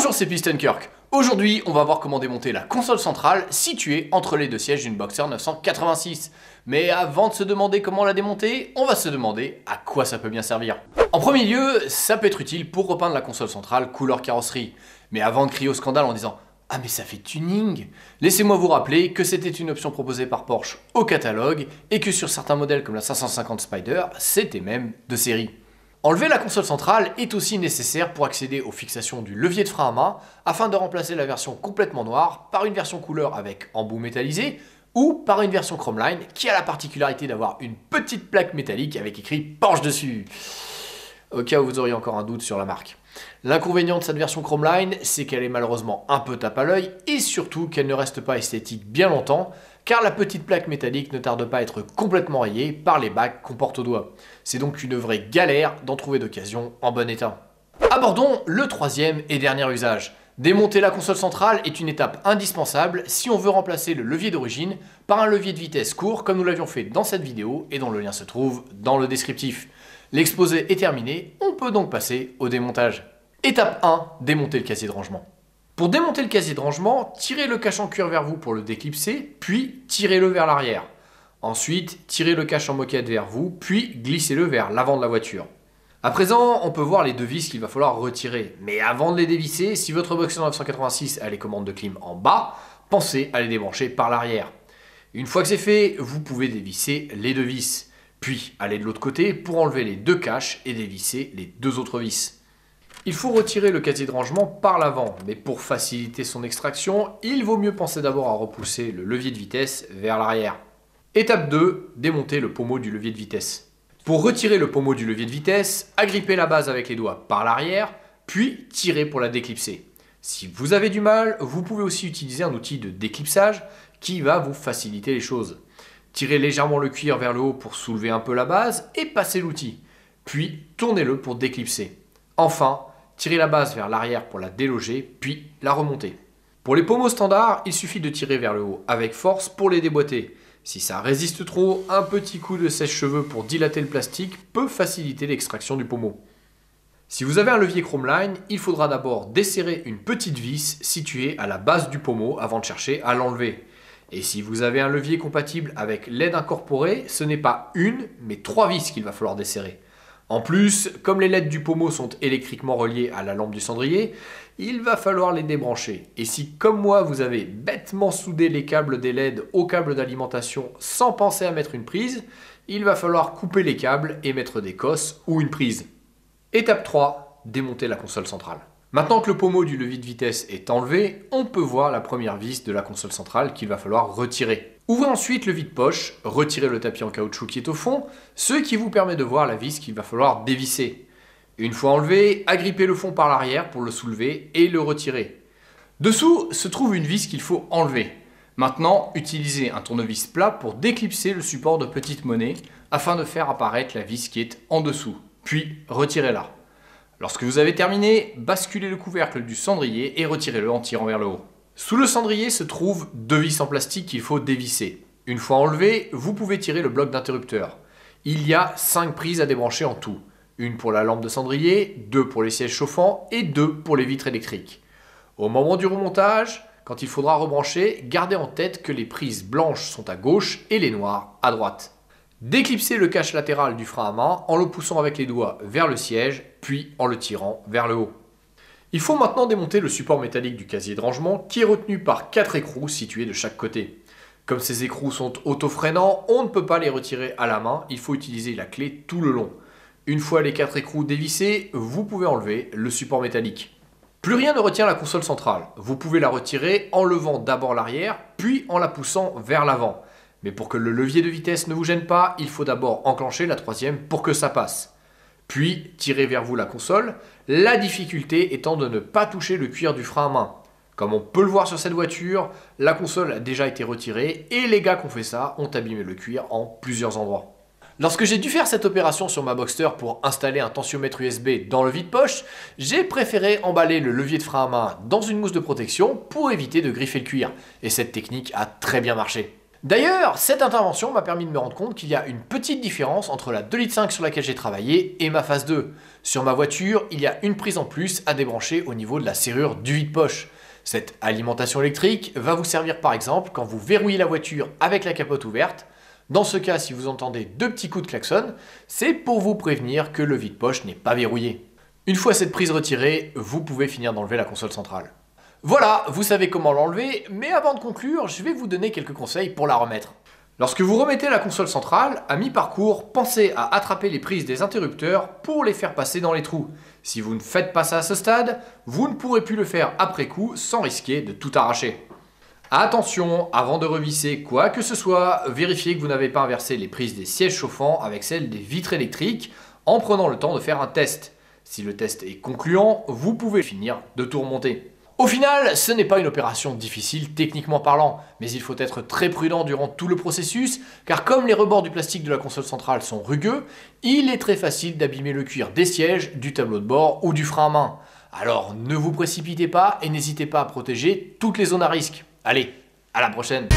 Bonjour, c'est PistonKirk. Aujourd'hui, on va voir comment démonter la console centrale située entre les deux sièges d'une Boxer 986. Mais avant de se demander comment la démonter, on va se demander à quoi ça peut bien servir. En premier lieu, ça peut être utile pour repeindre la console centrale couleur carrosserie. Mais avant de crier au scandale en disant « Ah mais ça fait tuning !» laissez-moi vous rappeler que c'était une option proposée par Porsche au catalogue et que sur certains modèles comme la 550 Spider, c'était même de série. Enlever la console centrale est aussi nécessaire pour accéder aux fixations du levier de frein à main afin de remplacer la version complètement noire par une version couleur avec embout métallisé ou par une version Chromeline qui a la particularité d'avoir une petite plaque métallique avec écrit Porsche dessus. Au cas où vous auriez encore un doute sur la marque. L'inconvénient de cette version Chromeline, c'est qu'elle est malheureusement un peu tape à l'œil et surtout qu'elle ne reste pas esthétique bien longtemps car la petite plaque métallique ne tarde pas à être complètement rayée par les bagues qu'on porte au doigt. C'est donc une vraie galère d'en trouver d'occasion en bon état. Abordons le troisième et dernier usage. Démonter la console centrale est une étape indispensable si on veut remplacer le levier d'origine par un levier de vitesse court comme nous l'avions fait dans cette vidéo et dont le lien se trouve dans le descriptif. L'exposé est terminé, on peut donc passer au démontage. Étape 1, démonter le casier de rangement. Pour démonter le casier de rangement, tirez le cache en cuir vers vous pour le déclipser, puis tirez-le vers l'arrière. Ensuite, tirez le cache en moquette vers vous, puis glissez-le vers l'avant de la voiture. À présent, on peut voir les deux vis qu'il va falloir retirer. Mais avant de les dévisser, si votre Boxer 986 a les commandes de clim en bas, pensez à les débrancher par l'arrière. Une fois que c'est fait, vous pouvez dévisser les deux vis. Puis, aller de l'autre côté pour enlever les deux caches et dévisser les deux autres vis. Il faut retirer le casier de rangement par l'avant, mais pour faciliter son extraction, il vaut mieux penser d'abord à repousser le levier de vitesse vers l'arrière. Étape 2, démonter le pommeau du levier de vitesse. Pour retirer le pommeau du levier de vitesse, agrippez la base avec les doigts par l'arrière, puis tirez pour la déclipser. Si vous avez du mal, vous pouvez aussi utiliser un outil de déclipsage qui va vous faciliter les choses. Tirez légèrement le cuir vers le haut pour soulever un peu la base et passez l'outil. Puis tournez-le pour déclipser. Enfin, tirez la base vers l'arrière pour la déloger, puis la remonter. Pour les pommeaux standards, il suffit de tirer vers le haut avec force pour les déboîter. Si ça résiste trop, un petit coup de sèche-cheveux pour dilater le plastique peut faciliter l'extraction du pommeau. Si vous avez un levier Chromeline, il faudra d'abord desserrer une petite vis située à la base du pommeau avant de chercher à l'enlever. Et si vous avez un levier compatible avec LED incorporé, ce n'est pas une, mais 3 vis qu'il va falloir desserrer. En plus, comme les LED du pommeau sont électriquement reliés à la lampe du cendrier, il va falloir les débrancher. Et si, comme moi, vous avez bêtement soudé les câbles des LED au câble d'alimentation sans penser à mettre une prise, il va falloir couper les câbles et mettre des cosses ou une prise. Étape 3, démonter la console centrale. Maintenant que le pommeau du levier de vitesse est enlevé, on peut voir la première vis de la console centrale qu'il va falloir retirer. Ouvrez ensuite le vide-poche, retirez le tapis en caoutchouc qui est au fond, ce qui vous permet de voir la vis qu'il va falloir dévisser. Une fois enlevé, agrippez le fond par l'arrière pour le soulever et le retirer. Dessous se trouve une vis qu'il faut enlever. Maintenant, utilisez un tournevis plat pour déclipser le support de petite monnaie afin de faire apparaître la vis qui est en dessous. Puis, retirez-la. Lorsque vous avez terminé, basculez le couvercle du cendrier et retirez-le en tirant vers le haut. Sous le cendrier se trouvent 2 vis en plastique qu'il faut dévisser. Une fois enlevé, vous pouvez tirer le bloc d'interrupteur. Il y a 5 prises à débrancher en tout. Une pour la lampe de cendrier, 2 pour les sièges chauffants et 2 pour les vitres électriques. Au moment du remontage, quand il faudra rebrancher, gardez en tête que les prises blanches sont à gauche et les noires à droite. Déclipsez le cache latéral du frein à main en le poussant avec les doigts vers le siège, puis en le tirant vers le haut. Il faut maintenant démonter le support métallique du casier de rangement qui est retenu par 4 écrous situés de chaque côté. Comme ces écrous sont auto-freinants, on ne peut pas les retirer à la main, il faut utiliser la clé tout le long. Une fois les 4 écrous dévissés, vous pouvez enlever le support métallique. Plus rien ne retient la console centrale. Vous pouvez la retirer en levant d'abord l'arrière, puis en la poussant vers l'avant. Mais pour que le levier de vitesse ne vous gêne pas, il faut d'abord enclencher la troisième pour que ça passe. Puis, tirez vers vous la console, la difficulté étant de ne pas toucher le cuir du frein à main. Comme on peut le voir sur cette voiture, la console a déjà été retirée et les gars qui ont fait ça ont abîmé le cuir en plusieurs endroits. Lorsque j'ai dû faire cette opération sur ma Boxster pour installer un tensiomètre USB dans le vide-poche, j'ai préféré emballer le levier de frein à main dans une mousse de protection pour éviter de griffer le cuir. Et cette technique a très bien marché. D'ailleurs, cette intervention m'a permis de me rendre compte qu'il y a une petite différence entre la 2,5 litres sur laquelle j'ai travaillé et ma phase 2. Sur ma voiture, il y a une prise en plus à débrancher au niveau de la serrure du vide-poche. Cette alimentation électrique va vous servir par exemple quand vous verrouillez la voiture avec la capote ouverte. Dans ce cas, si vous entendez 2 petits coups de klaxon, c'est pour vous prévenir que le vide-poche n'est pas verrouillé. Une fois cette prise retirée, vous pouvez finir d'enlever la console centrale. Voilà, vous savez comment l'enlever, mais avant de conclure, je vais vous donner quelques conseils pour la remettre. Lorsque vous remettez la console centrale, à mi-parcours, pensez à attraper les prises des interrupteurs pour les faire passer dans les trous. Si vous ne faites pas ça à ce stade, vous ne pourrez plus le faire après coup sans risquer de tout arracher. Attention, avant de revisser quoi que ce soit, vérifiez que vous n'avez pas inversé les prises des sièges chauffants avec celles des vitres électriques en prenant le temps de faire un test. Si le test est concluant, vous pouvez finir de tout remonter. Au final, ce n'est pas une opération difficile techniquement parlant, mais il faut être très prudent durant tout le processus, car comme les rebords du plastique de la console centrale sont rugueux, il est très facile d'abîmer le cuir des sièges, du tableau de bord ou du frein à main. Alors ne vous précipitez pas et n'hésitez pas à protéger toutes les zones à risque. Allez, à la prochaine!